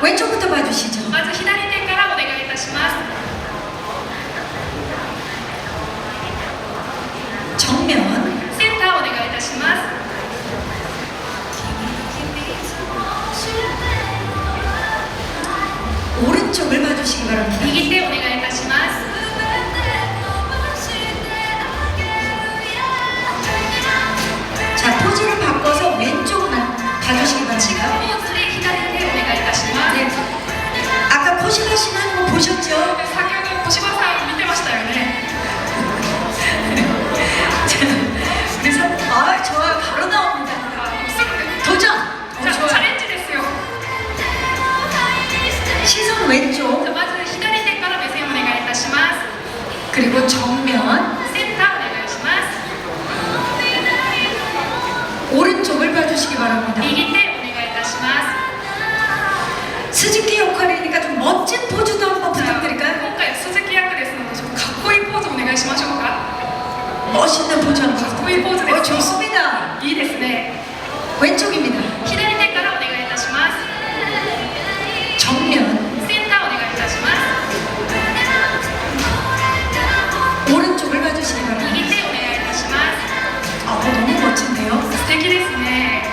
왼쪽부터 봐주시죠. まず左手からお願いいたします。 정면. センターお願いいたします。 오른쪽을 봐주시기 바랍니다. 右手お願いいたします。 자, 포즈를 바꿔서 왼쪽만 봐주시기 違う 바랍니다. ポーズで左手お願いいたします。 네. 아까 코시바 씨 하는 거 보셨죠? 先ほど小柴さん見てましたよね。 그래서 좋아요. 바로 나옵니다. すぐ 도전. じゃあチャ 좋아요. レンジですよ。 시선 왼쪽 じゃあまず左手から目線お願いいたします。 그리고 정면 センターお願いします。 오른쪽을 봐주시기 바랍니다. 右手お願いいたします。 스즈키 역할이니까 좀 멋진 포즈도 한번 じゃあ 부탁드릴까요? 今回鈴木役ですのでちょっとかっこいいポーズお願いしましょうか。 멋있는 포즈 한번 かっこいいポーズです。 좋습니다. いいですね。 왼쪽입니다. 左手からお願いいたします。 정면 センターお願いいたします。 오른쪽을 봐주시기 바랍니다. 右手お願いいたします。 너무 멋진데요? 素敵ですね。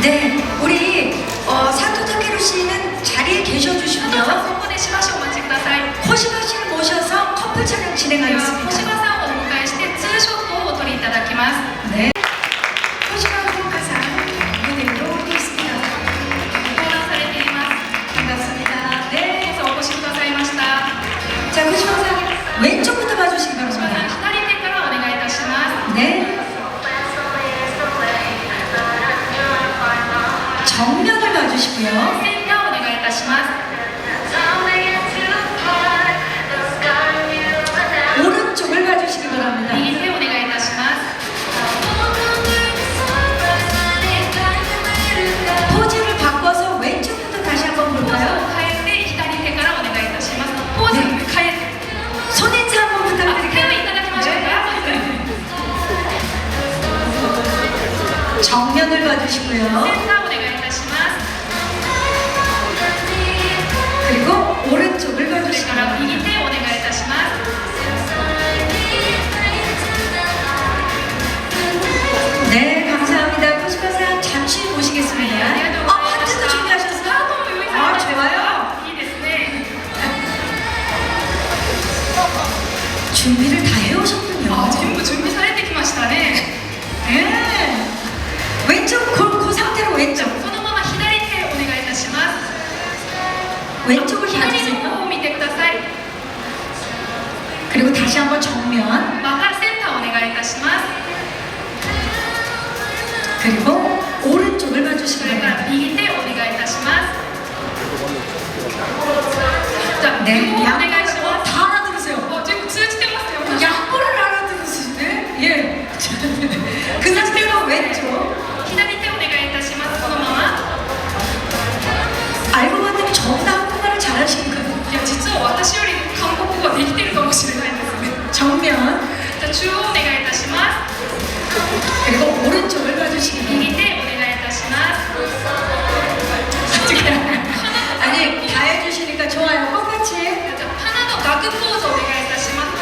네, 우리 사토 타케루 씨는 자리에 佐藤さん 계셔주시고요. そこでしばしお待ちください。 코시바 씨를 모셔서 커플 촬영 では小 진행하겠습니다. 柴さんをお迎えしてツーショットをお撮りいただきます。 네. 코시바 후루카상 무대로 오겠습니다. 登壇されています。 반갑습니다. 네. どうぞお越しくださいました。 자, 코시바 상 왼쪽부터 봐주시기 小柴さん 바랍니다. 左手からお願いいたします。 네. 정면을 봐주시고요. センターお願いいたします。 오른쪽을 봐주시기 바랍니다. 右手お願いいたします。 포즈를 바꿔서 왼쪽부터 다시 한번 ポーズを 볼까요? 変えて左手からお願いいたします。ポーズを変えて、 손인사 한번 手をい 부탁드릴게요. ただきましょうか。 정면을 봐주시고요. センターお願いいたします。 그리고 오른쪽을 それ 봐주시고요. から右手をお願いいたします。 네, 감사합니다. 코시바상 잠시 모시겠습니다. 하트도 준비하셨어요? ハートも用意されました。 좋아요. いいですね。 준비를 다 해오셨군요. 全部準備されてきましたね。 네. 왼쪽 그 상태로 왼쪽. そのまま左手お願いいたします。 왼쪽을 左の 봐주세요. 方を見てください。 그리고 다시 한번 정면. またセンターお願いいたします。 그리고 오른쪽을 そ 봐주시기 れから 바랍니다. 右手お願いいたします。じゃあ、 네, 両方お願いします 다 알아들으세요. 全部通じてますよ。 양보를 알아들으시네. 예. 그 상태로 왼쪽. 左手お願いいたします。そのまま。 알고 봤더니 저보다 한국말을 잘하시는 거예요. いや、実は私より韓国語ができてるかもしれないですね。 정면. じゃあ、中央お願いいたします。 그리고 오른쪽을 봐주시기 바랍니다. 右手お願いいたします。 아니, 다 해주시니까 좋아요. 똑같이. じゃあ、鼻のガクポーズお願いいたします。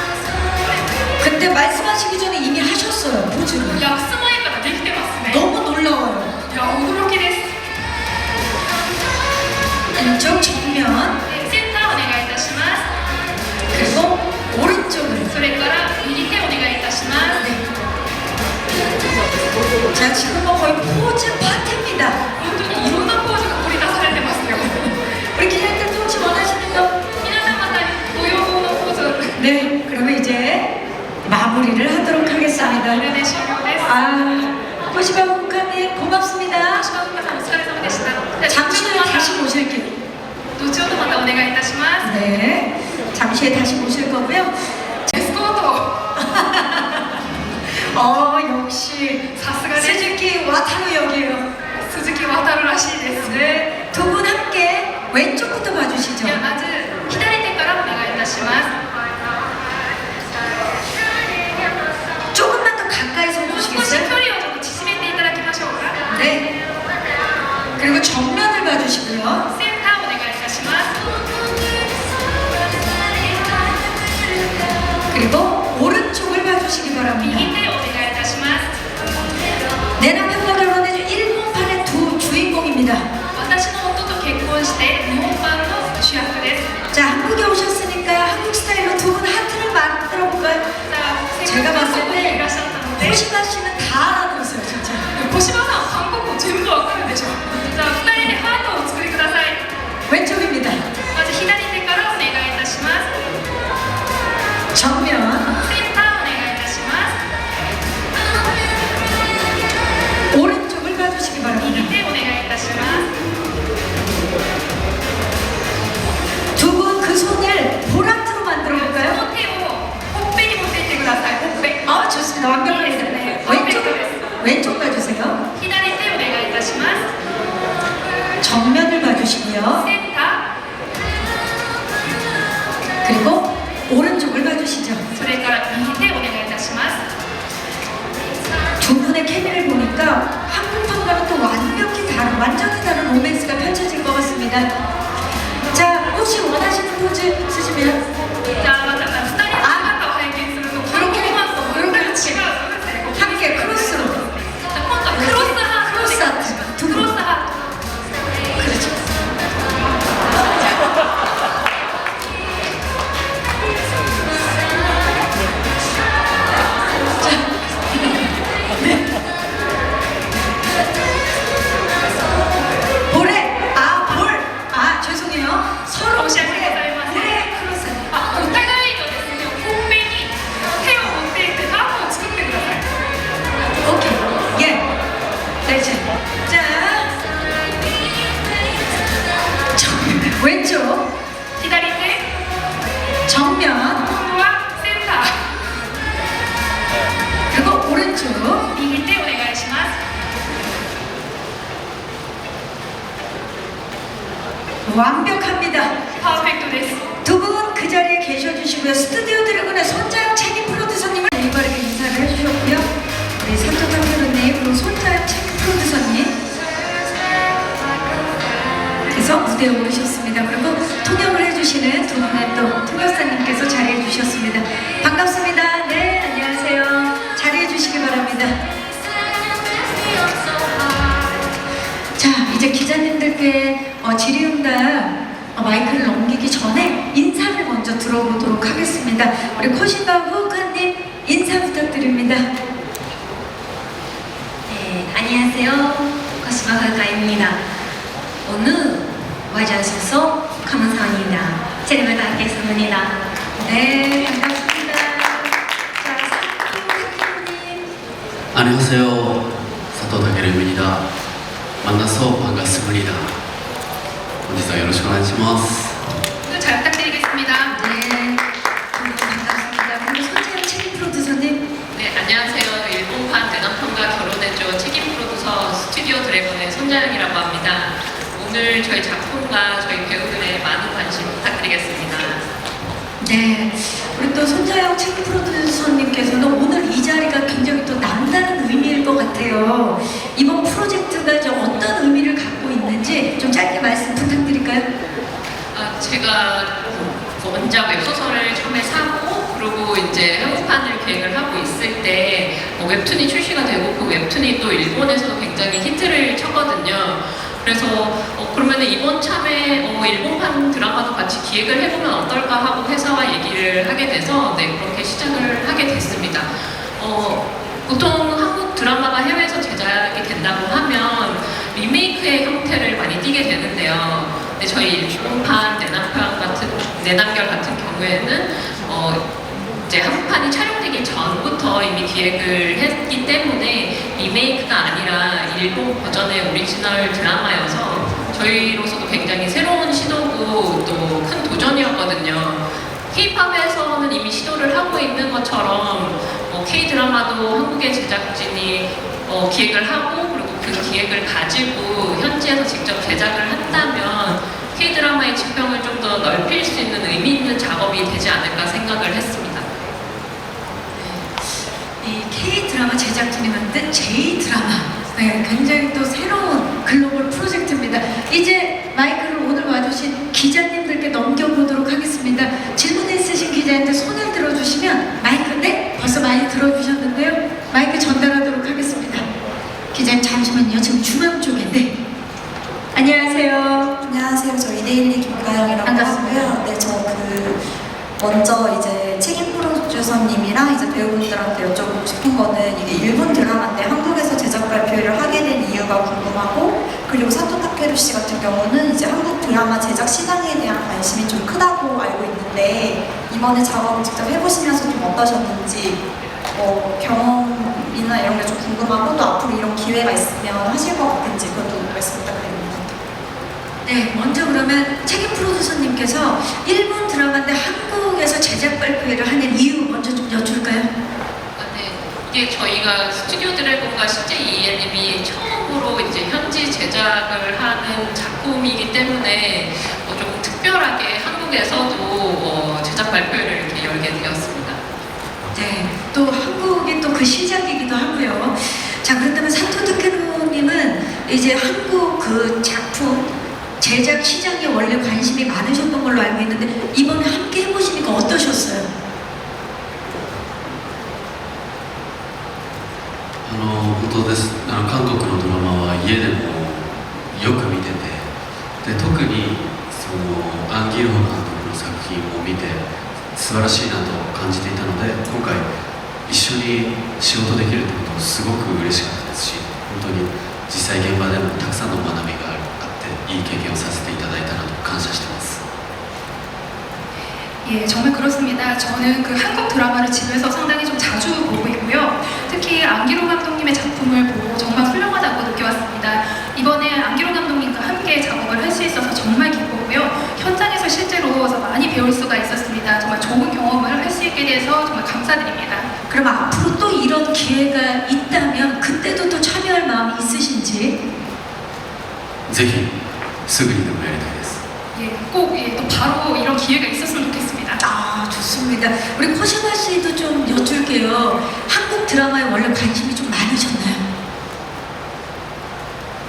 근데 말씀하시기 전에 이미 하셨어요. 포즈를. 訳す前からできてますね。 너무 놀라워요. いや、驚きです。 왼쪽 정면. センターお願いいたします。 그리고 오른쪽을. それから右手お願いいたします。 자, 지금 뭐 거의 포즈 파티입니다. 本当にいろんなポーズが繰り出されてますよ。 우리 기자님들 혹시 원하시는 거? 皆さんまたご要望のポーズ、 네, 그러면 이제 마무리를 하도록 하겠습니다. これで終了です。 코시바 후카님 고맙습니다. 柴田さんお疲れ様でした。 잠시 후에 다시 後 모실게요. ほどまたお願いいたします。 네, 잠시 후에 다시 모실 거고요. エスコート、 역시 さすがです。 스즈키 와타루 역이에요. 鈴木渡るらしいです。 네, 두 분 함께 왼쪽부터 봐주시죠. じゃあまず左手からお願いいたします。 조금만 더 가까이서 少し 보시겠어요? 距離をちょっと縮めていただきましょうか。 네. 그리고 정면을 봐주시고요. センターお願いいたします。 그리고 오른쪽을 봐주시기 右 바랍니다. 手お願いいたします。 내 남편과 결혼해준 일본판의 두 주인공입니다. 私の夫と結婚して日本版の主役です。 자, 한국에 오셨으니까 한국 스타일로 두 분 하트를 만들어 볼까요? さあ、せっ 제가 かく 봤을 ここにい 때 らっしゃったので、 호시마 씨는 다 알아들었어요, 진짜. 小島さん、韓国語全部わかるでしょ。じゃあ、2人でハートをお作りください。 왼쪽입니다. まず左手からお願いいたします。 정면, センターお願いいたします。 오른쪽을 봐주시기 右 바랍니다. 手お願いいたします。 두 분 그 손을 보라트로 만들어 こ 볼까요? の手をほっぺに持っていってください。ほっぺ。 아, 좋습니다. 완벽합니다. 네, 왼쪽, 완벽합니다. 왼쪽 봐주세요. 左手お願いいたします。 정면을 봐주시고요. センタ 그리고 오른쪽을 봐주시죠. ー、それから右手お願いいたします。 두 분의 케미를 보니까 한국판과는 또 완벽히 다른, 완전히 다른 로맨스가 펼쳐질 것 같습니다. 자, 혹시 원하시는 포즈 있으시면 じゃあ、また2人の姿を拝見すると、韓国マンと全く違う。そうですね。 함께 크로스로. 今度はクロスハートお願いいたします。クロスハート。 그렇죠. 볼에, 죄송해요. 서로 申し訳ございません。 볼에 크로스. あ、お互いのですね、ほっぺに手を持っていってハートを作ってください。 오케이. 예. 네, 자. 왼쪽, 左手、 정면, 今度はセンタ 그리고 오른쪽. ー、右手お願いします。 완벽합니다. パーフェクトです。 두 분 그 자리에 계셔주시고요. 스튜디오 드래곤의 손자영 책임 프로듀서님을 이바르게 인사를 해주셨고요. 우리 사토 탕표로님, 그리고 손자영 책임 프로듀서님 그래서 무대에 오르셨습니다. 그리고 통역을 해주시는 두 분의 또 통역사님께서 자리해 주셨습니다. 반갑습니다. 네, 안녕하세요. 자리해 주시기 바랍니다. 자, 이제 기자님들께 질의응답 마이크를 넘기기 전에 인사를 먼저 들어보도록 하겠습니다. 우리 코시바 후카님 인사 부탁드립니다. 네, 안녕하세요. 코시마 후카입니다. 오늘 와주셔서 감사합니다. 잘 부탁드리겠습니다. 네, 반갑습니다. 자, 사토 탕표로님. 안녕하세요. 사토 타케루입니다. 만나서 반갑습니다. 본日はよろしくお願いします. 오늘 잘 부탁드리겠습니다. 네, 반갑습니다. 그리고 손재영 책임 프로듀서님. 네, 안녕하세요. 일본판 내 남편과 결혼해줘 책임 프로듀서 스튜디오 드래곤의 손자영이라고 합니다. 오늘 저희 작품과 저희 배우들의 많은 관심 부탁드리겠습니다. 네, 우리 또 손자영 책임 프로듀서님께서는 오늘 이 자리가 굉장히 또 남다른 의미일 것 같아요. 이번 프로젝트가 좀 어떤 의미를 갖고 있는지 좀 짧게 말씀 부탁드릴까요? 제가 원작 웹소설을 처음에 사고 그리고 이제 한국판을 계획을 하고 있을 때 웹툰이 출시가 되고 그 웹툰이 또 일본에서도 굉장히 히트를 쳤거든요. 그래서 그러면 이번 참에 일본판 드라마도 같이 기획을 해보면 어떨까 하고 회사와 얘기를 하게 돼서 네, 그렇게 시작을 하게 됐습니다. 보통 한국 드라마가 해외에서 제작이 된다고 하면 리메이크의 형태를 많이 띠게 되는데요. 근데 저희 일본판 내남결 같은 경우에는 이제 한국판이 촬영되기 전부터 이미 기획을 했기 때문에 리메이크가 아니라 일본 버전의 오리지널 드라마여서 저희로서도 굉장히 새로운 시도고 또 큰 도전이었거든요. K-팝에서는 이미 시도를 하고 있는 것처럼 K-드라마도 한국의 제작진이 기획을 하고 그리고 그 기획을 가지고 현지에서 직접 제작을 한다면 K-드라마의 지평을 좀 더 넓힐 수 있는 의미 있는 작업이 되지 않을까 생각을 했습니다. 이 K-드라마 제작진이 만든 J-드라마. 네, 굉장히 또 새로운 글로벌 프로젝트입니다. 이제 먼저 이제 책임 프로듀서님이랑 이제 배우분들한테 여쭤보고 싶은 거는 이게 일본 드라마인데 한국에서 제작 발표를 하게 된 이유가 궁금하고, 그리고 사토 타케루 씨 같은 경우는 이제 한국 드라마 제작 시장에 대한 관심이 좀 크다고 알고 있는데 이번에 작업을 직접 해보시면서 좀 어떠셨는지, 경험이나 이런 게 좀 궁금하고, 또 앞으로 이런 기회가 있으면 하실 것 같은지 그것도 말씀 부탁드립니다. 네, 먼저 그러면 책임 프로듀서님께서 일본 드라마인데 한국에서 제작 발표회를 하는 이유 먼저 좀 여쭐까요? 네, 이게 저희가 스튜디오 드래곤과 CJ ENM이 처음으로 이제 현지 제작을 하는 작품이기 때문에 조금 특별하게 한국에서도 제작 발표를 이렇게 열게 되었습니다. 네, 또 한국이 또 그 시작이기도 하고요. 자, 그렇다면 사토 타케루님은 이제 한국 그 작품 제작 시장에 원래 관심이 많으셨던 걸로 알고 있는데 이번에 함께 해보시니까 어떠셨어요? 本当です。韓国のドラマは家でもよく見てて、で特にそのアン・ギルホ監督の作品を見て素晴らしいなと感じていたので、今回一緒に仕事できるってことすごく嬉しかったですし、本当に実際現場でもたくさんの学びがあっていい経験をさせていただいたなと感謝してます。 예, 정말 그렇습니다. 저는 그 한국 드라마를 집에서 상당히 좀 자주 보고 있고요. 특히 안기로 감독님의 작품을 보고 정말 훌륭하다고 느껴왔습니다. 이번에 안기로 감독님과 함께 작업을 할 수 있어서 정말 기뻤고요. 현장에서 실제로 많이 배울 수가 있었습니다. 정말 좋은 경험을 할 수 있게 돼서 정말 감사드립니다. 그럼 앞으로 또 이런 기회가 있다면 그때도 또 참여할 마음이 있으신지? ぜひすぐにでもやりたいです。 예, 꼭 예, 또 바로 이런 기회가 있었으면 좋겠습니다. 아, 좋습니다. 우리 코시마 씨도 좀 여쭐게요. 한국 드라마에 원래 관심이 좀 많으셨나요?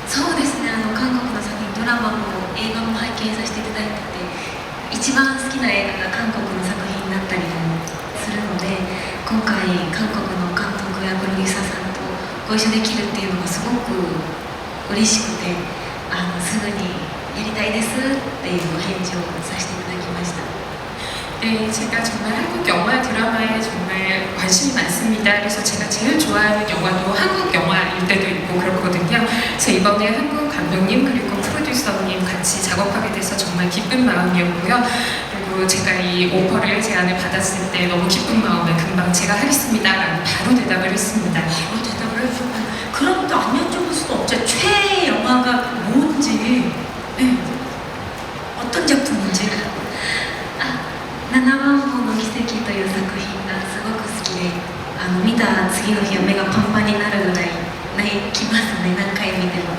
そうですね、韓国の作品、ドラマも映画も拝見させていただいてて、一番好きな映画が韓国の作品だったりもするので、今回韓国の監督やプロデューサーさんとご一緒できるっていうのがすごく嬉しくて、すぐにやりたいですっていうお返事をさせていただきました。 네, 제가 정말 한국 영화 드라마에 정말 관심이 많습니다. 그래서 제가 제일 좋아하는 영화도 한국 영화일 때도 있고 그렇거든요. 그래서 이번에 한국 감독님 그리고 프로듀서님 같이 작업하게 돼서 정말 기쁜 마음이었고요. 그리고 제가 이 오퍼를 제안을 받았을 때 너무 기쁜 마음에 금방 제가 하겠습니다라고 바로 대답을 했습니다. 바로 대답을 해주고 그럼 또 안 여쭤볼 수가 없죠. 최애 영화가 뭔지, 네. 어떤 작품인지. 7万本の奇跡という作品がすごく好きで、見た次の日は目がパンパンになるぐらい泣きますね、何回見ても。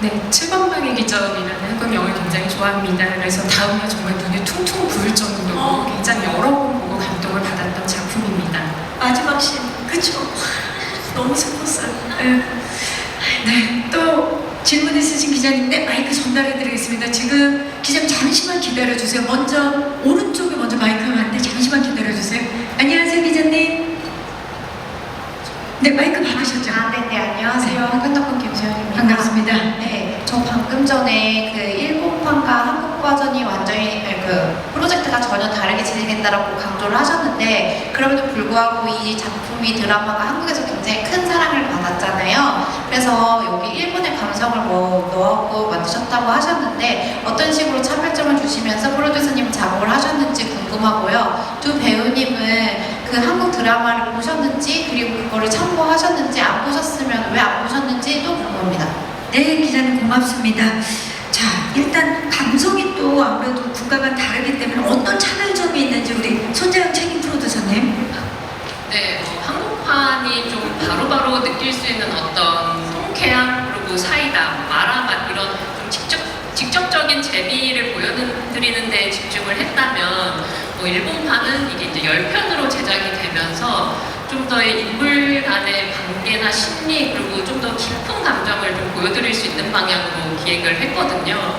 네, 7번방의 기적이라는 한국 영화를 굉장히 좋아합니다. 그래서 다음날 정말 눈이 퉁퉁 부을 정도로 굉장히 여러 번 보고 감동을 받았던 작품입니다. 마지막 씬, 그쵸? 너무 슬펐어요. 네. 네, 또 질문 있으신 기자님인데 마이크 전달해드리겠습니다. 지금 기자님 잠시만 기다려주세요. 먼저 오른쪽에 먼저 마이크가 왔는데 잠시만 기다려주세요. 안녕하세요, 기자님. 네, 마이크 받으셨죠? 네, 안녕하세요. 한국덕분 김수현입니다. 반갑습니다. 네, 저 방금 전에 그 일본판과 한국 버전이 완전히 그 프로젝트가 전혀 다르게 진행된다라고 강조를 하셨는데, 그럼에도 불구하고 이 작품이 드라마가 한국에서 굉장히 큰 사랑을 받았잖아요. 그래서 여기 일본의 감성을 넣었고 만드셨다고 하셨는데 어떤 식으로 차별점을 주시면서 프로듀서님 작업을 하셨는지 궁금하고요. 두 배우님은 그 한국 드라마를 보셨는지, 그리고 그거를 참고하셨는지, 안 보셨으면 왜 안 보셨는지도 궁금합니다. 네, 기자님 고맙습니다. 자, 일단 감성이 또 아무래도 국가가 다르기 때문에 어떤 차별점이 있는지 우리 손재영 책임 프로듀서님. 네, 한국판이 좀 바로바로 느낄 수 있는 어떤 통쾌함, 그리고 사이다, 마라맛 이런 좀 직접적인 재미를 보여드리는 데 집중을 했다면, 일본판은 이게 이제 10편으로 제작이 되면서 좀 더 인물 간의 관계나 심리, 그리고 좀 더 깊은 감정을 좀 보여드릴 수 있는 방향으로 기획을 했거든요.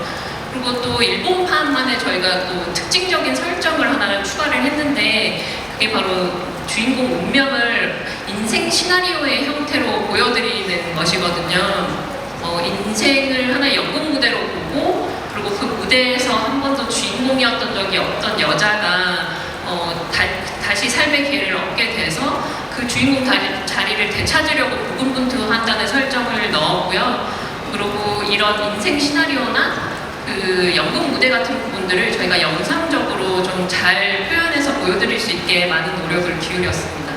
그리고 또 일본판만에 저희가 또 특징적인 설정을 하나 추가를 했는데, 그게 바로 주인공 운명을 인생 시나리오의 형태로 보여드리는 것이거든요. 인생을 하나의 연극 무대로 보고, 그리고 그 무대에서 한 번도 주인공이었던 적이 없던 여자가 다시 삶의 기회를 얻게 돼서 그 주인공 자리를 되찾으려고 고군분투한다는 설정을 넣었고요. 그리고 이런 인생 시나리오나 그 연극 무대 같은 부분들을 저희가 영상적으로 좀 잘 표현해서 보여드릴 수 있게 많은 노력을 기울였습니다.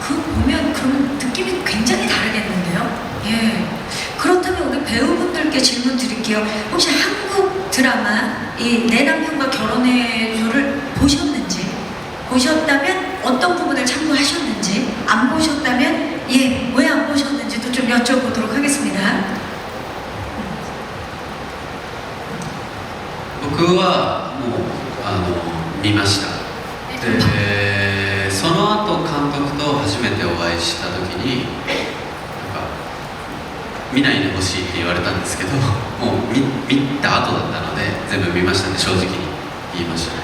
그 보면 그럼 느낌이 굉장히 다르겠는데요? 예. 그렇다면 우리 배우분들께 질문 드릴게요. 혹시 한국 드라마 이 내 남편과 결혼해줘를 보셨는지, 보셨다면 어떤 부분을 참고하셨는지, 안 보셨다면 예, 왜 안 보셨는지도 좀 여쭤보도록 하겠습니다. 僕はもう見ましたでその後監督と初めてお会いした時になんか見ないでほしいって言われたんですけどもう 見た後だったので全部見ましたね正直に言いましたね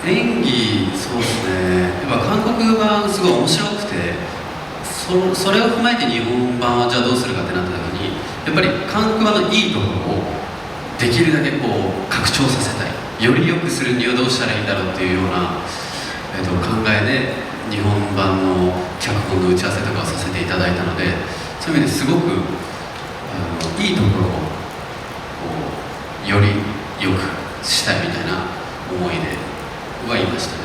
演技そうですねやっぱ韓国版すごい面白くてそれを踏まえて日本版はじゃあどうするかってなった時にやっぱり韓国版のいいところをできるだけこう拡張させたいより良くするにはどうしたらいいんだろうっていうような、考えで日本版の脚本の打ち合わせとかをさせていただいたのでそういう意味ですごくいいところをこうより良くしたいみたいな思いではいましたね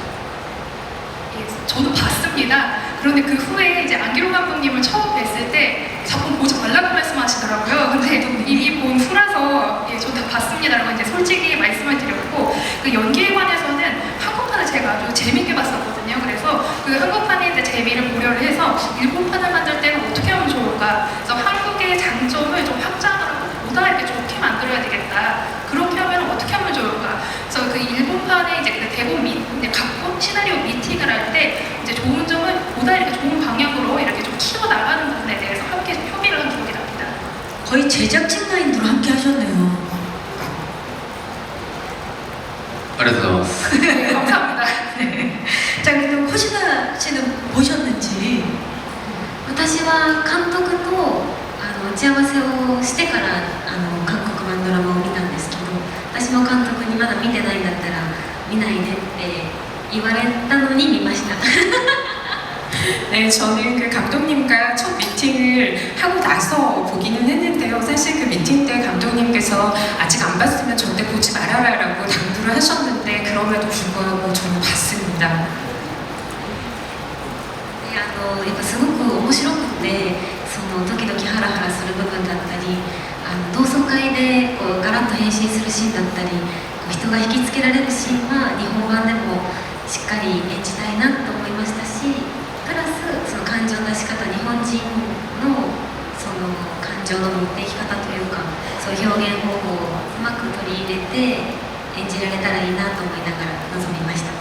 저도 봤습니다. 그런데 그 후에 이제 안기로 감독님을 처음 뵀을 때 작품 보지 말라고 말씀하시더라고요. 근데 이미 본 후라서 예, 저도 다 봤습니다라고 이제 솔직히 말씀을 드렸고 그 연기에 관해서는 한국판을 제가 아주 재밌게 봤었거든요. 그래서 그 한국판의 이제 재미를 고려를 해서 일본판을 만들 때는 어떻게 하면 좋을까? 그래서 한국의 장점을 좀 확장을 하고 보다 이렇게 좋게 만들어야 되겠다. 그렇게 하면 어떻게 하면 좋을까? 그래서 그 일본판의 이제 그 대본 각본 시나리오 미팅을 할 때 이제 좋은 점을 보다 이렇게 좋은 방향으로 이렇게 좀 키워 나가는 부분에 대해서 함께 협의를 한 기억이 납니다. 거의 제작진 라인으로 함께 하셨네요. ありがとうございます 네, 감사합니다. 네. 자, 그럼 코시나 씨는 보셨는지? 私は監督と打ち合わせをしてから韓国版ドラマを見たんですけど私も監督にまだ見てないんだったら見ないでって言われたのに見ました 네, 저는 그 감독님과 첫 미팅을 하고 나서 보기는 했는데요. 사실 그 미팅 때 감독님께서 아직 안 봤으면 절대 보지 말아라라고 당부를 하셨는데 그럼에도 불구하고 저는 봤습니다. やっぱすごく面白くてそのドキドキハラハラする部分だったり同窓会でこうガラッと変身するシーンだったりこう人が引きつけられるシーンは日本版でもしっかり演じたいなと思いましたしプラスその感情の出し方日本人のその感情の持っていき方というかそういう表現方法をうまく取り入れて演じられたらいいなと思いながら臨みました。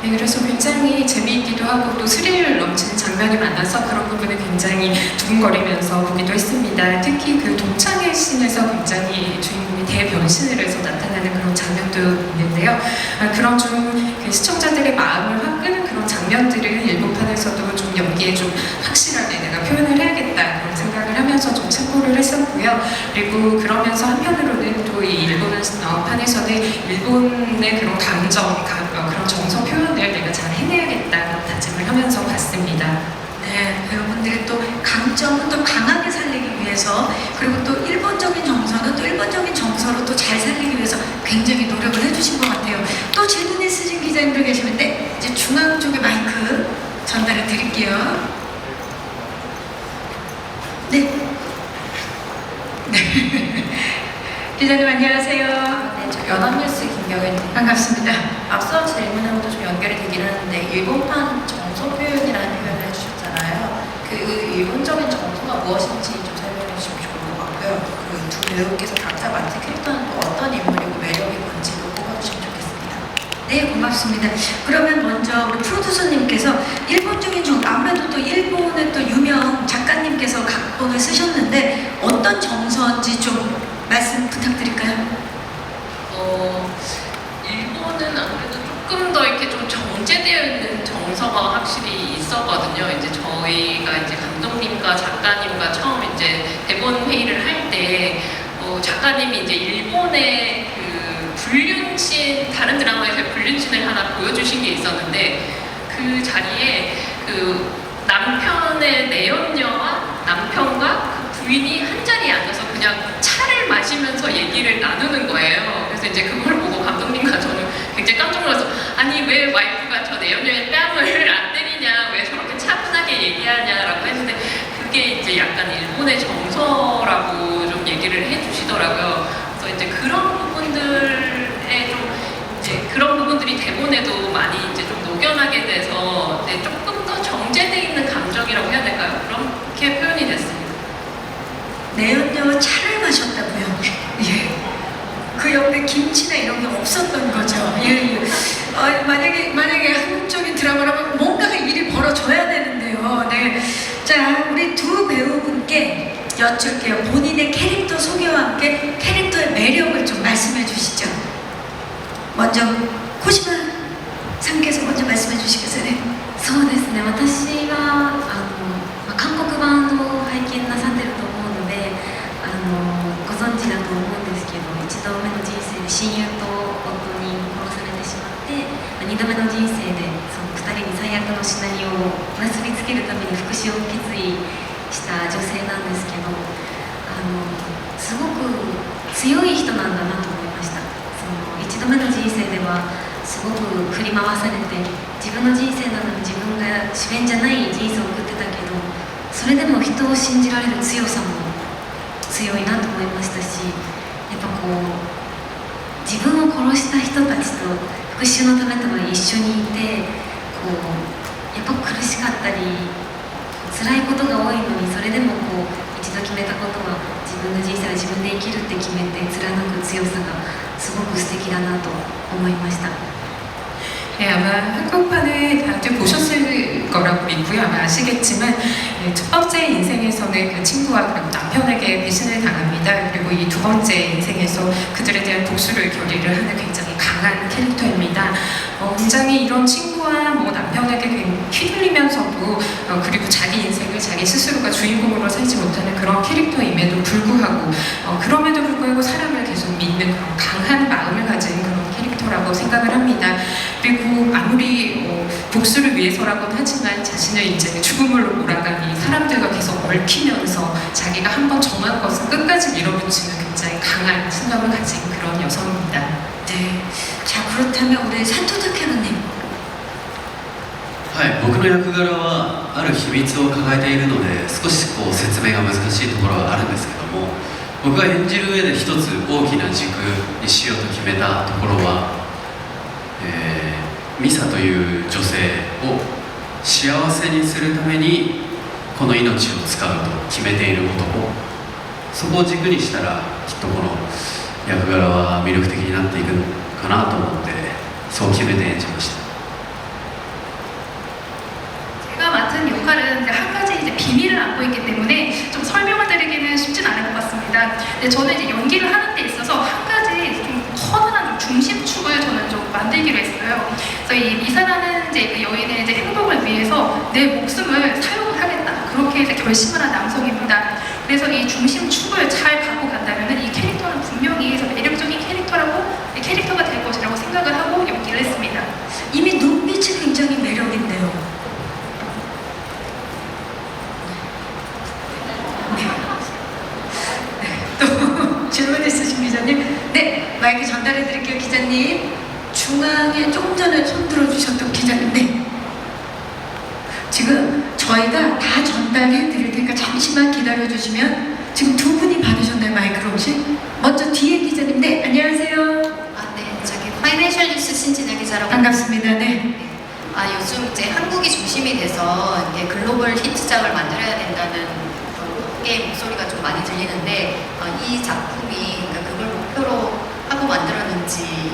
네, 그래서 굉장히 재미있기도 하고 또 스릴 넘치는 장면이 많아서 그런 부분을 굉장히 두근거리면서 보기도 했습니다. 특히 그 동창회 씬에서 굉장히 주인공이 대변신을 해서 나타나는 그런 장면도 있는데요. 그런 좀 그 시청자들의 마음을 확 끄는 그런 장면들을 일본판에서도 좀 연기에 좀 확실하게 내가 표현을 해야겠다 그런 생각을 하면서 좀 참고를 했었고요. 그리고 그러면서 한편으로는 또 이 일본판에서는 일본의 그런 감정, 그런 정서 표현을 내가 잘 해내야겠다 다짐을 하면서 봤습니다. 네, 배우분들이 또 강점은 또 강하게 살리기 위해서 그리고 또 일본적인 정서는 또 일본적인 정서로 또 잘 살리기 위해서 굉장히 노력을 해주신 것 같아요. 또 질문 있으신 기자님들 계시면 네, 이제 중앙 쪽에 마이크 전달을 드릴게요. 네. 네. 기자님 안녕하세요. 네, 저 연합뉴스 김경현입니다. 반갑습니다. 앞서 질문하고도 좀 연결이 되긴 하는데 일본판 정서 표현이라는 표현을 해주셨잖아요. 그 일본적인 정서가 무엇인지 좀 설명해 주시면 좋을 것 같고요. 그 두 배우께서 각자 맡은 캐릭터는 또 어떤 인물이고 매력이 뭔지도 뽑아주시면 좋겠습니다. 네, 고맙습니다. 그러면 먼저 우리 프로듀서님께서 일본적인 아무래도 또 일본의 또 유명 작가님께서 각본을 쓰셨는데 어떤 정서인지 좀 말씀 부탁드릴까요? 일본은 아무래도 조금 더 이렇게 좀 정제되어 있는 정서가 확실히 있었거든요. 이제 저희가 이제 감독님과 작가님과 처음 이제 대본 회의를 할 때 작가님이 이제 일본의 그 불륜씬, 다른 드라마에서 불륜씬을 하나 보여주신 게 있었는데 그 자리에 그 남편의 내연녀와 남편과 그 부인이 한 자리에 앉아서 그냥 차를 마시면서 얘기를 나누는 거예요. 그래서 이제 그걸 보고 감독님과 저는 굉장히 깜짝 놀라서 아니 왜 와이프가 저 내연녀의 뺨을 안 때리냐, 왜 저렇게 차분하게 얘기하냐라고 했는데 그게 이제 약간 일본의 정서라고 좀 얘기를 해주시더라고요. 그래서 이제 그런 부분들에 좀 이제 그런 부분들이 대본에도 많이 이제 좀 녹여나게 돼서 이제 조금 더 정제돼 있는 감정이라고 해야 될까요? 그렇게 표현이 됐습니다. 내연녀와 차를 마셨다고요? 예. 그 옆에 김치나 이런 게 없었던 거죠. 예, 예. 만약에 한국적인 드라마라면 뭔가가 일이 벌어져야 되는데요. 네. 자, 우리 두 배우분께 여쭐게요. 본인의 캐릭터 소개와 함께 캐릭터의 매력을 좀 말씀해 주시죠. 먼저 코시마 상께서 먼저 말씀해 주시겠어요? 네. そうですね、私は韓国版を拝見なさってると思うのでご存知だと思うんですけど、一度目の人生で親友と夫に殺されてしまって二度目の人生でその2人に最悪のシナリオを結びつけるために復讐を決意した女性なんですけど、すごく強い人なんだなと思いました。その一度目の人生ではすごく振り回されて、自分の人生なのに自分が主演じゃない人生を送ってたけど、それでも人を信じられる強さも強いなと思いましたし、やっぱこう自分を殺した人たちと復讐のためとは一緒にいて、こうやっぱ苦しかったり辛いことが多いのに、それでもこう一度決めたことは自分の人生は自分で生きるって決めて貫く強さがすごく素敵だなと思いました。 네, 아마 한국판을 다들 보셨을 거라고 믿고요. 아마 아시겠지만 첫 번째 인생에서는 그 친구와 그리고 남편에게 배신을 당합니다. 그리고 이 두 번째 인생에서 그들에 대한 복수를 결의를 하는 굉장히 강한 캐릭터입니다. 굉장히 이런 친구와 뭐 남편에게 휘둘리면서도 그리고 자기 인생을 자기 스스로가 주인공으로 살지 못하는 그런 캐릭터임에도 불구하고 그럼에도 불구하고 사람을 계속 믿는 그런 강한 마음을 가진 그런 캐릭터라고 생각을 합니다. 그리고 아무리 복수를 위해서라고는 하지만 자신을 이제 죽음으로 몰아가니 사람들과 계속 얽히면서 자기가 한번 정한 것을 끝까지 밀어붙이는 굉장히 강한 신념을 가진 그런 여성입니다. 네. 자, 그렇다면 우리 산토 타케루님. はい、僕の役柄はある秘密を抱えているので少しこう説明が難しいところはあるんですけども、僕が演じる上で一つ大きな軸にしようと決めたところは、ミサという女性を幸せにするためにこの命を使うと決めている男、そこを軸にしたらきっとこの役柄は魅力的になっていくのかなと思ってそう決めて演じました。 제가 맡은 역할은 이제 한 가지 이제 비밀을 안고 있기 때문에 좀 설명을 드리기는 쉽진 않을 것 같습니다. 근데 저는 이제 연기를 하는 데 있어서 한 가지 좀 커다란 중심축을 저는 좀 만들기로 했어요. 그래서 이 미사라는 이제 그 여인의 이제 행복을 위해서 내 목숨을 사용을 하겠다, 그렇게 이제 결심을 한 남성입니다. 그래서 이 중심축을 잘 갖고 간다면 이 캐릭터는 분명히 매력적인 캐릭터가 될 것이라고 생각을 하고 연기를 했습니다. 이미 눈빛이 굉장히 매력인데요. 또 질문 있으신 기자님? 네, 마이크 전달해 드릴게요, 기자님. 중앙에 조금 전에 손 들어주셨던 기자님. 네. 지금 저희가 다 전달해 드릴 테니까 잠시만 기다려 주시면. 지금 두 분이 받으셨나요, 마이크를 혹시? 먼저 뒤에 기자님. 네, 안녕하세요. 네, 저기 파이낸셜 뉴스 신진아 기자라고. 반갑습니다. 네. 요즘 이제 한국이 중심이 돼서 이게 글로벌 히트작을 만들어야 된다는 그런 목소리가 좀 많이 들리는데 이 작품이 그러니까 그걸 목표로 하고 만들었는지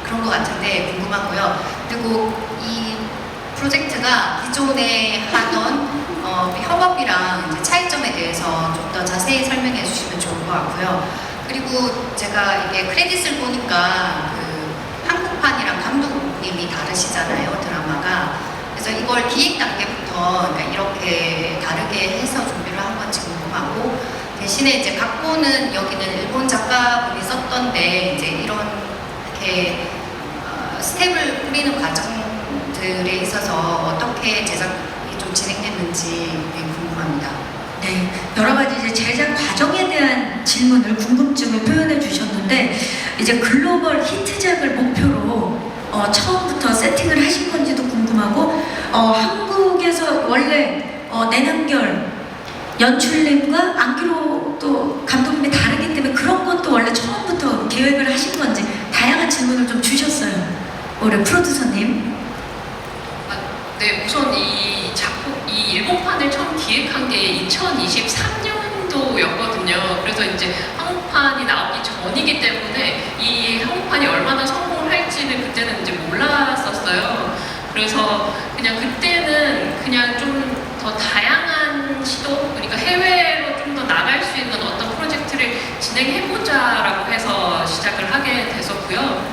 그런 것 같은데 궁금하고요. 그리고 이 프로젝트가 기존에 하던 협업이랑 이제 차이점에 대해서 좀 더 자세히 설명해 주시면 좋을 것 같고요. 그리고 제가 이게 크레딧을 보니까 그 한국판이랑 감독님이 다르시잖아요, 드라마가. 그래서 이걸 기획 단계부터 그러니까 이렇게 다르게 해서 준비를 한 건지 궁금하고, 대신에 이제 각본은 여기는 일본 작가분이 썼던데 이제 이런 이렇게 스텝을 뿌리는 과정들에 있어서 어떻게 제작이 좀 진행됐는지 궁금합니다. 네, 여러 가지 이제 제작 과정에 대한 질문을 궁금증을 표현해 주셨는데 이제 글로벌 히트작을 목표로 처음부터 세팅을 하신 건지도 궁금하고 한국에서 원래 내남결 연출님과 안기로 또 감독님이 다르기 때문에 그런 것도 원래 처음부터 계획을 하신 건지 다양한 질문을 좀 주셨어요. 우리 프로듀서님. 네, 우선 이 일본판을 처음 기획한 게 2023년도였거든요. 그래서 이제 한국판이 나오기 전이기 때문에 이 한국판이 얼마나 성공을 할지는 그때는 이제 몰랐었어요. 그래서 그냥 그때는 그냥 좀 더 다양한 시도, 그러니까 해외로 좀 더 나갈 수 있는 어떤 프로젝트를 진행해보자라고 해서 시작을 하게 됐었고요.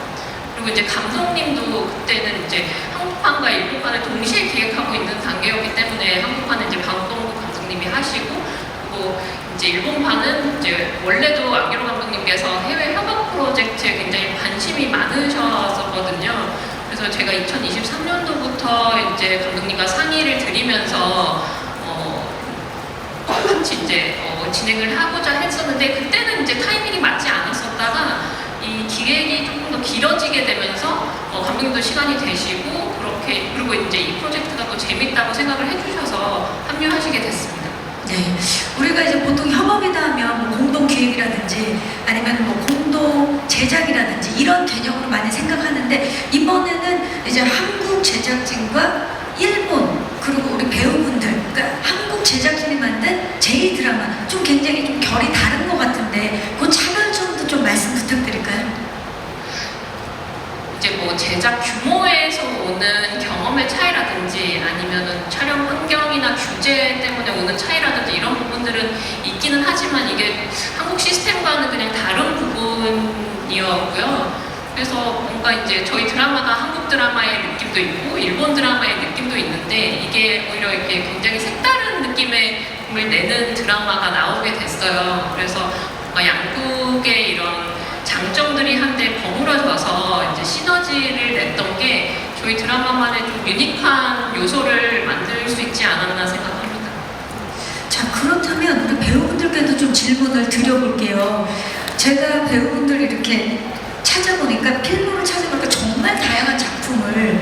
그리고 이제 감독님도 그때는 이제 한국판과 일본판을 동시에 기획하고 있는 단계였기 때문에 한국판은 이제 방동국 감독님이 하시고, 그리고 이제 일본판은 이제 원래도 안기로 감독님께서 해외 협업 프로젝트에 굉장히 관심이 많으셨었거든요. 그래서 제가 2023년도부터 이제 감독님과 상의를 드리면서 같이 이제 진행을 하고자 했었는데 그때는 이제 타이밍이 맞지 않았었다가 이 기획이 조금 더 길어지게 되면서 감독님도 시간이 되시고 그렇게, 그리고 이제 이 프로젝트가 또 재밌다고 생각을 해주셔서 합류하시게 됐습니다. 네, 우리가 이제 보통 협업이다 하면 뭐 공동 기획이라든지 아니면 뭐 공동 제작이라든지 이런 개념으로 많이 생각하는데 이번에는 이제 한국 제작진과 일본 그리고 우리 배우분들, 그러니까 한국 제작진이 만든 J 드라마 좀 굉장히 좀 결이 다른 것 같은데 그 차별점도 좀 말씀 부탁드릴까요? 이제 뭐 제작 규모에서 오는 경험의 차이라든지 아니면은 촬영 환경이나 규제 때문에 오는 차이라든지 이런 부분들은 있기는 하지만 이게 한국 시스템과는 그냥 다른 부분이었고요. 그래서 뭔가 이제 저희 드라마가 한국 드라마의 느낌도 있고 일본 드라마의 느낌도 있는데 이게 오히려 이렇게 굉장히 색다른 느낌을 내는 드라마가 나오게 됐어요. 그래서 뭔가 양국의 이런 장점들이 한데 버무려져서 이제 시너지를 냈던 게 저희 드라마만의 좀 유니크한 요소를 만들 수 있지 않았나 생각합니다. 자, 그렇다면 우리 배우분들께도 좀 질문을 드려볼게요. 제가 배우분들 이렇게 찾아보니까 필모를 찾아보니까 정말 다양한 작품을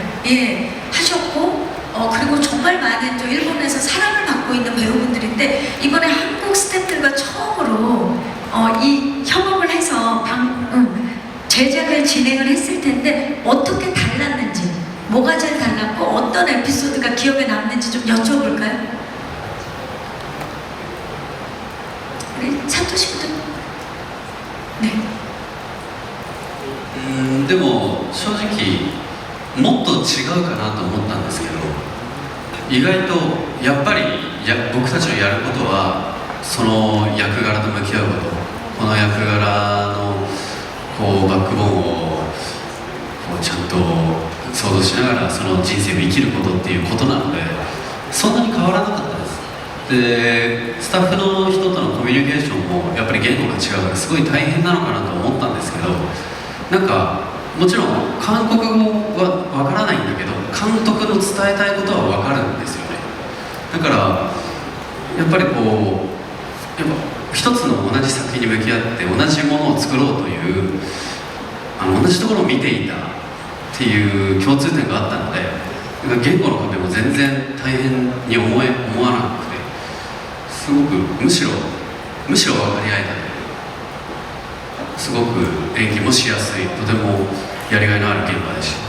하셨고 그리고 정말 많은 또 일본에서 사랑을 받고 있는 배우분들인데 이번에 한국 스태프들과 처음으로 이 협업을 해서 제작을 진행을 했을 텐데 어떻게 달랐는지, 뭐가 제일 달랐고 어떤 에피소드가 기억에 남는지 좀 여쭤볼까요? 우리 사토시부터. 네. でも正直もっと違うかなと思ったんですけど意外とやっぱり僕たちのやることはその役柄と向き合うことこの役柄のこうバックボーンをこうちゃんと想像しながらその人生を生きることっていうことなのでそんなに変わらなかったですでスタッフの人とのコミュニケーションもやっぱり言語が違うからすごい大変なのかなと思ったんですけどなんかもちろん韓国語はわからないんだけど監督の伝えたいことはわかるんですよねだからやっぱりこうやっぱ一つの同じ作品に向き合って同じものを作ろうという同じところを見ていたっていう共通点があったので言語の壁も全然大変に思わなくてすごくむしろ分かり合えたすごく演技もしやすいとてもやりがいのある現場でした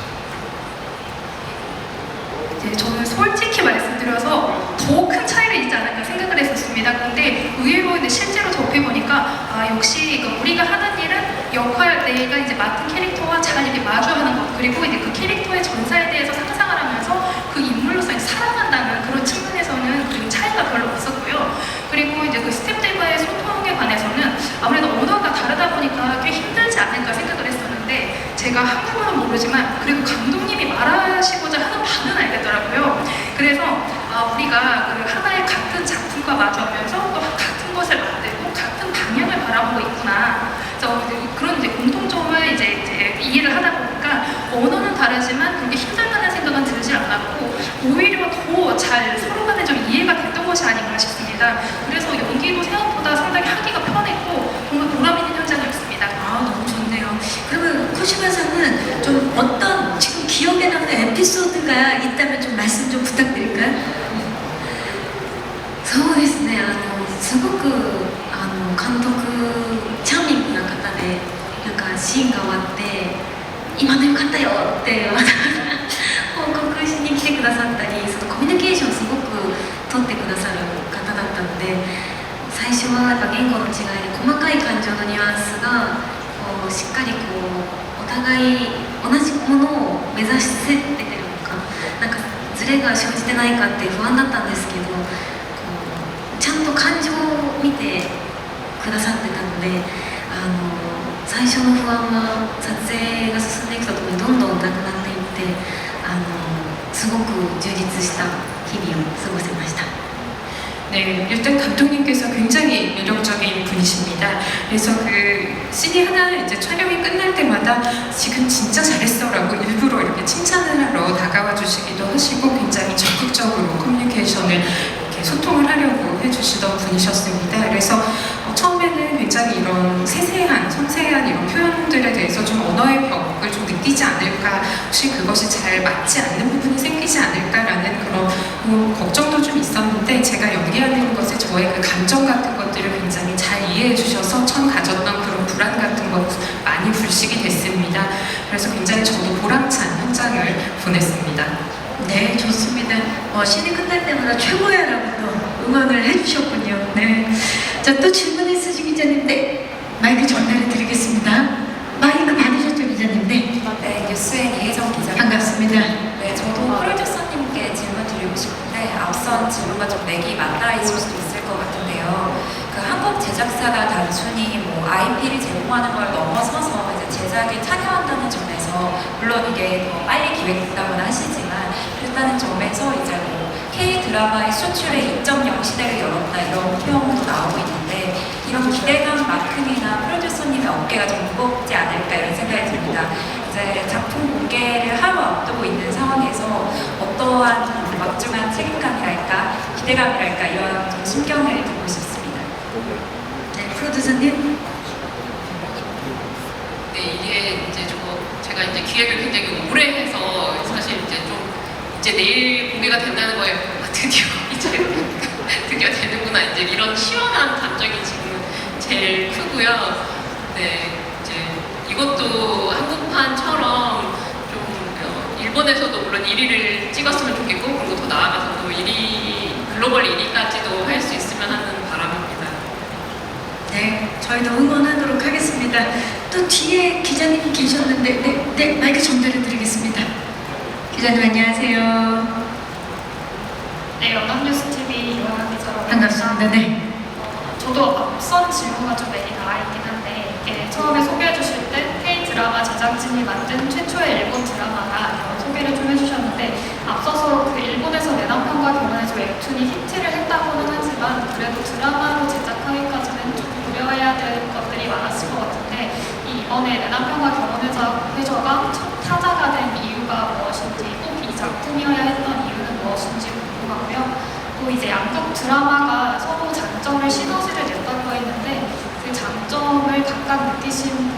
이제 저는 솔직히 말씀드려서 더 큰 차이가 있지 않을까 생각을 했었습니다. 근데 의외로 이제 실제로 접해보니까 역시 우리가 하는 일은 역할 내가 이제 맡은 캐릭터와 잘 이렇게 마주하는 것 그리고 이제 그 캐릭터의 전사에 대해서 상상을 하면서 그 인물로서 살아간다는 그런 측면에서는 그 차이가 별로 없었고요. 그리고 이제 그 스태프들과의 소통에 관해서는 아무래도 언어가 다르다 보니까 꽤 힘들지 않을까 생각을 했었는데 제가 한국어는 모르지만 그래도 감독님이 말하시고자 하는 바는 알겠더라고요. 그래서 우리가 그 하나의 같은 작품과 마주하면서 또 같은 것을 만들고 같은 방향을 바라보고 있구나. 그래서 그런 이제 공통점을 이제 이해를 하다 있었습니다. 그래서 연기도 생각보다 상당히 하기가 편했고 정말 보람 있는 현장이었습니다. 아, 너무 좋네요. 그러면 코시바사는 좀 어떤 지금 기억에 남는 에피소드가 있다면 좀 말씀 좀 부탁드릴까요? そうですね、すごく監督チャーミングな方で、なんかシーンが終わって今のよかったよって報告しに来てくださったり、そのコミュニケーションをすごく取ってくださる方だったので、最初はやっぱ言語の違いで細かい感情のニュアンスがこうしっかりこうお互い同じものを目指してってるのか、なんかズレが生じてないかって不安だったんですけど、ちゃんと感情を見てくださってたので、最初の不安は撮影が進んでいくとともにどんどんなくなっていって、すごく充実した日々を過ごせました。 네, 일단 감독님께서 굉장히 매력적인 분이십니다. 그래서 그 씬이 하나 이제 촬영이 끝날 때마다 지금 진짜 잘했어라고 일부러 이렇게 칭찬을 하러 다가와 주시기도 하시고 굉장히 적극적으로 커뮤니케이션을 이렇게 소통을 하려고 해주시던 분이셨습니다. 그래서 처음에는 굉장히 이런 세세한, 섬세한 이런 표현들에 대해서 좀 언어의 벽을 좀 느끼지 않을까, 혹시 그것이 잘 맞지 않는 부분이 생기지 않을까라는 그런 걱정도 좀 있었는데, 제가 연기하는 것에 저의 그 감정 같은 것들을 굉장히 잘 이해해 주셔서 처음 가졌던 그런 불안 같은 것 많이 불식이 됐습니다. 그래서 굉장히 저도 보람찬 현장을 보냈습니다. 네, 좋습니다. 신이 끝날 때마다 최고야라고 또 응원을 해주셨군요. 네. 자, 또 질문 있으신 기자님, 네. 마이크 전달해 드리겠습니다. 마이크 받으셨죠, 기자님? 네. 네, 뉴스의 이혜정 기자. 반갑습니다. 네, 저도 프로듀서님께 질문 드리고 싶은데 앞선 질문과 좀 맥이 맞닿아 있을 수도 있을 것 같은데요. 그 한국 제작사가 단순히 뭐 IP를 제공하는 걸 넘어서서 이제 제작에 참여한다는 점에서 물론 이게 더 빨리 기획됐다고는 하시지만 그렇다는 점에서 이제 뭐 K 드라마의 수출의 2.0 시대를 열었다 이런 표현도 나오고 있는데 이런 기대감만큼이나 프로듀서님의 어깨가 좀 무겁지 않을까 이런 생각이 듭니다. 이제 작품 공개를 하루 앞두고 있는 상황에서 어떠한 막중한 책임감이랄까 기대감이랄까 이런 좀 심경을 두고 싶습니다. 네, 프로듀서님. 네, 이게 이제 제가 이제 기획을 굉장히 오래 해서 사실 이제 내일 공개가 된다는 거에 드디어 되는구나 이제 이런 시원한 감정이 지금 제일 크고요. 네, 이제 이것도 한국판처럼 좀 일본에서도 물론 1위를 찍었으면 좋겠고 그리고 더 나아가서 또 1위 글로벌 1위까지도 할 수 있으면 하는 바람입니다. 네, 저희도 응원하도록 하겠습니다. 또 뒤에 기자님 계셨는데, 네, 마이크 전달해 드리겠습니다. 기자님 안녕하세요. 네, 연합뉴스TV 이완하 기자라고 반갑습니다. 네. 저도 앞선 질문과 좀 맥이 나와 있긴 한데 이게 처음에 소개해 주실 때 K 드라마 제작진이 만든 최초의 일본 드라마다 이런 소개를 좀 해주셨는데 앞서서 그 일본에서 내 남편과 결혼해서 웹툰이 히트를 했다고는 하지만 그래도 드라마로 제작하기까지는 좀 고려해야 될 것들이 많았을 것 같은데 이번에 내 남편과 결혼해서가 첫 타자가 된 이유가 무엇인지 꼭 이 작품이어야 했던 이유는 무엇인지 궁금하고요. 또 이제 양쪽 드라마가 서로 장점을 시너지를 냈다고 했는데 그 장점을 각각 느끼신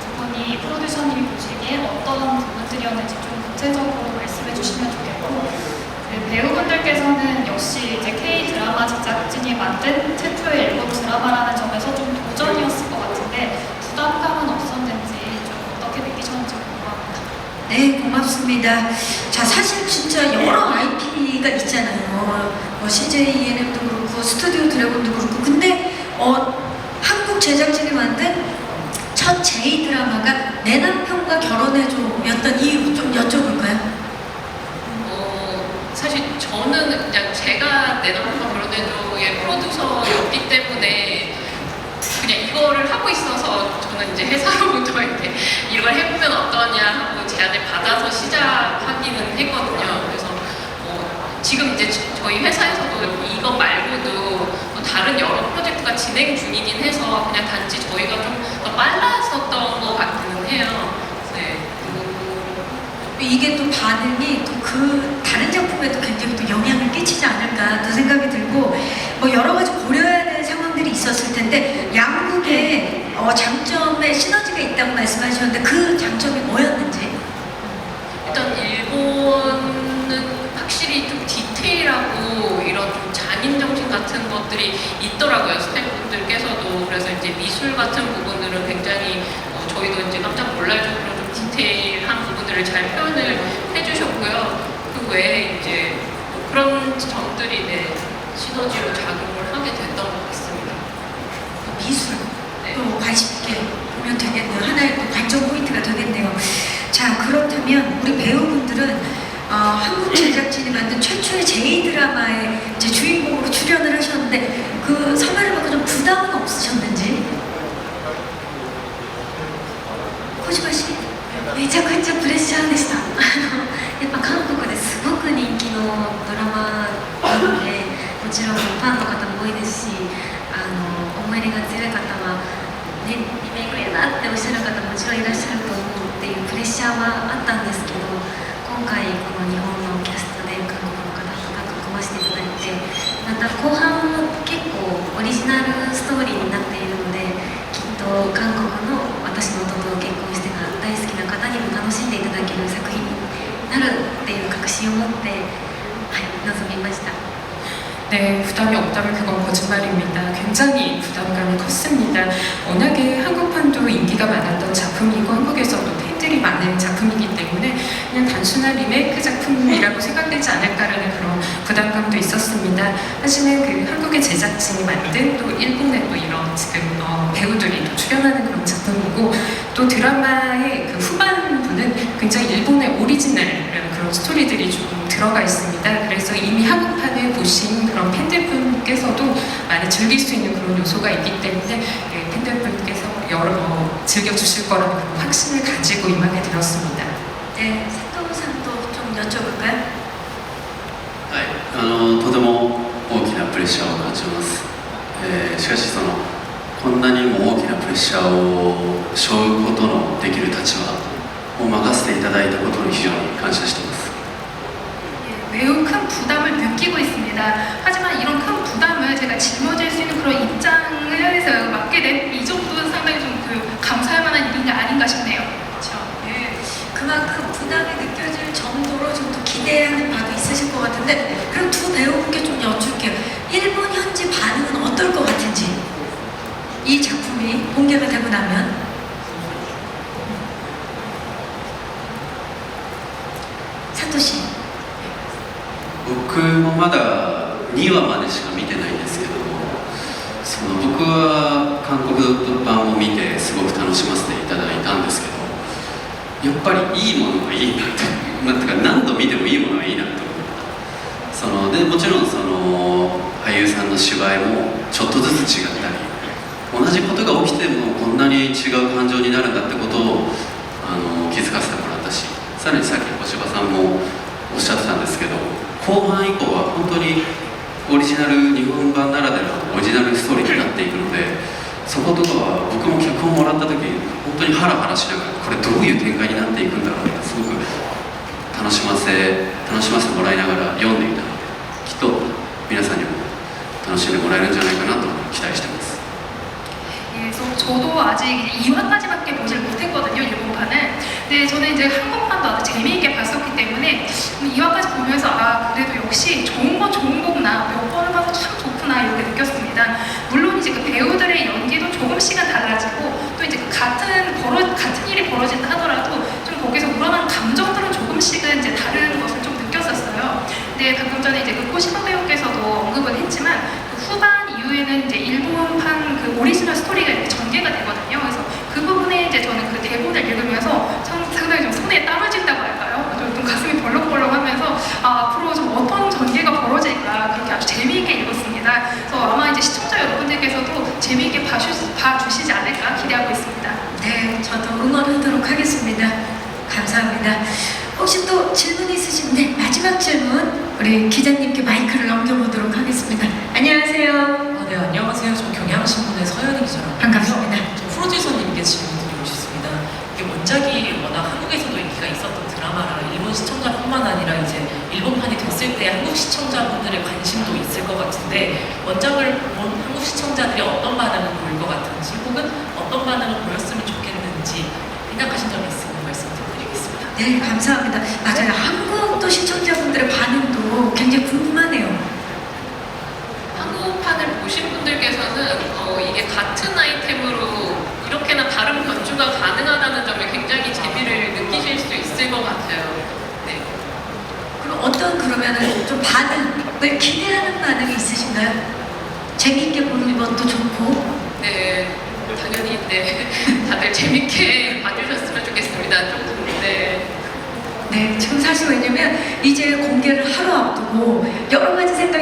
부분이 프로듀서님이 보시기에 어떤 부분들이었는지 좀 구체적으로 말씀해 주시면 좋겠고 그 배우분들께서는 역시 이제 K 드라마 제작진이 만든 최초의 일본 드라마라는 점에서 좀 도전이었을 것 같은데 부담감은 없었는지 좀 어떻게 느끼셨는지 궁금합니다. 네, 고맙습니다. 자, 사실 진짜 여러 IP가 있잖아요. CJENM도 그렇고 스튜디오 드래곤도 그렇고 근데 한국 제작진이 만든 첫 J 드라마가 내 남편과 결혼해줘였던 이유 좀 여쭤볼까요? 사실 저는 그냥 제가 내 남편과 결혼해줘의 프로듀서였기 때문에 그냥 이거를 하고 있어서 저는 이제 회사로부터 이렇게 이걸 해보면 어떠냐 하고 제안을 받아서 시작하기는 했거든요. 그래서 지금 이제 저희 회사에서도 이것 말고도 또 다른 여러 프로젝트가 진행 중이긴 해서 그냥 단지 저희가 좀 더 빨랐었던 것 같기는 해요. 네. 이게 또 반응이 또 그 다른 작품에도 굉장히 또 영향을 끼치지 않을까 또 생각이 들고 여러 가지 장점에 시너지가 있다고 말씀하셨는데 그 장점이 뭐였는지? 일단 일본은 확실히 좀 디테일하고 이런 좀 장인 정신 같은 것들이 있더라고요. 스태프분들께서도. 그래서 이제 미술 같은 부분들은 굉장히 저희도 이제 깜짝 놀랄 정도로 좀 디테일한 부분들을 잘 표현을 해주셨고요. 그 외에 이제 뭐 그런 점들이 네, 시너지로 작용을 하게 됐던 것 같습니다. 미술 네. 또 관심 있게 보면 되겠네요. 하나의 또 관전 포인트가 되겠네요. 자, 그렇다면 우리 배우분들은 한국 제작진이 만든 최초의 J-드라마에 이제 주인공으로 출연을 하셨는데 그 선배를 받고 좀 부담은 없으셨는지? 코지마 씨? めちゃくちゃプレッシャーでしたやっぱ韓国ですごく人気のドラマなのでもちろんファンの方も多いですし思い入れが強い方は、ね、リメイクやなっておっしゃる方もちろんいらっしゃると思うっていうプレッシャーはあったんですけど今回この日本のキャストで韓国の方とタッグ組ませていただいてまた後半も結構オリジナルストーリーになっているのできっと韓国の私の弟と結婚してが大好きな方にも楽しんでいただける作品になるっていう確信を持って、はい、臨みました。 네, 부담이 없다면 그건 거짓말입니다. 굉장히 부담감이 컸습니다. 워낙에 한국판도 인기가 많았던 작품이고 한국에서도 팬들이 많은 작품이기 때문에 그냥 단순한 리메이크 작품이라고 생각되지 않을까라는 그런 부담감도 있었습니다. 하지만 그 한국의 제작진이 만든 또 일본의 또 이런 지금 배우들이 또 출연하는 그런 작품이고 또 드라마의 그 후반부는 굉장히 일본의 오리지널이라는 그런 스토리들이 조금 들어가 있습니다. 그래서 이미 한국판을 보신 그런 팬들분께서도 많이 즐길 수 있는 그런 요소가 있기 때문에 팬들분께서 여러 즐겨주실 거라는 그런 확신을 가지고 임하게 되었습니다. 네, 사토さん도 좀 여쭤볼까요? はい、とても大きなプレッシャーを感じます、しかしこんなにも大きなプレッシャーを背負うことのできる立場を任せていただいたことに非常に感謝しています。 매우 큰 부담을 느끼고 있습니다. 하지만 이런 큰 부담을 제가 짊어질 수 있는 그런 입장을 해서 맡게 된 이 정도는 상당히 좀 감사할 만한 일이 아닌가 싶네요. 그렇죠. 네, 그만큼 부담이 느껴질 정도로 좀 더 기대하는 바도 있으실 것 같은데 그럼 두 배우분께 좀 여쭐게요. 일본 현지 반응은 어떨 것 같은지 이 작품이 공개가 되고 나면 사토 씨. 僕もまだ2話までしか見てないんですけども僕は韓国版を見てすごく楽しませていただいたんですけどやっぱりいいものがいいなってなんていうか何度見てもいいものがいいなと思ったでもちろん俳優さんの芝居もちょっとずつ違ったり同じことが起きてもこんなに違う感情になるんだってことを気づかせてもらったしさらにさっき小柴さんもおっしゃってたんですけど後半以降は本当にオリジナル日本版ならではのオリジナルストーリーになっていくのでそことかは僕も脚本もらった時本当にハラハラしながらこれどういう展開になっていくんだろうってすごく楽しませてもらいながら読んでいたのできっと皆さんにも楽しんでもらえるんじゃないかなと期待してます。 그래서 저도 아직 2화까지밖에 보질 못했거든요, 일본판은. 근데 저는 이제 한국판도 아주 재미있게 봤었기 때문에 2화까지 보면서 그래도 역시 좋은 건 좋은 거구나, 몇 번을 봐도 참 좋구나 이렇게 느꼈습니다. 물론 이제 그 배우들의 연기도 조금씩은 달라지고 또 이제 같은 일이 벌어진다 하더라도 좀 거기서 우러나는 감정들은 조금씩은 이제 다른 것을 좀 느꼈었어요. 근데 방금 전에 이제 그 코시마 배우께서도 언급은 했지만 그 후반 이후에는 이제 일본판 그 오리지널 스토리가 이렇게 전개가 되거든요. 그래서 그 부분에 이제 저는 그 대본을 읽으면서 상당히 좀 손에 땀을 쥔다고 할까요? 좀 가슴이 벌렁벌렁하면서 앞으로 좀 어떤 전개가 벌어질까 그렇게 아주 재미있게 읽었습니다. 그래서 아마 이제 시청자 여러분들께서도 재미있게 봐주시지 않을까 기대하고 있습니다. 네, 저도 응원하도록 하겠습니다. 감사합니다. 혹시 또 질문 있으신데 마지막 질문 우리 기자님께 마이크를 넘겨보도록 하겠습니다. 안녕하세요. 네, 안녕하세요. 저 경향신문의 서현희 기자라고 반갑습니다. 저 프로듀서님께 질문 드리고 싶습니다. 이게 원작이 워낙 한국에서도 인기가 있었던 드라마라 일본 시청자뿐만 아니라 이제 일본 일본판이 됐을 때 한국 시청자분들의 관심도 있을 것 같은데 원작을 본 한국 시청자들이 어떤 반응을 보일 것 같은지 혹은 어떤 반응을 보였으면 좋겠는지 생각하신 점이 있으면 말씀 좀 드리겠습니다. 네, 감사합니다. 맞아요. 한국 또 시청자분들의 반응도 굉장히 궁금하네요. 한국판을 보신 분들께서는 이게 같은 아이템으로 이렇게나 다른 변주가 가능하다는 점에 굉장히 재미를 느끼실 수 있을 것 같아요. 네. 그럼 어떤 그러면은 좀 반응을 기대하는 반응이 있으신가요? 재미있게 보는 것도 좋고. 네, 당연히 네, 다들 재밌게 봐주셨으면 좋겠습니다. 좀 네. 네, 지금 사실 왜냐면 이제 공개를 하루 앞두고 여러 가지 생각이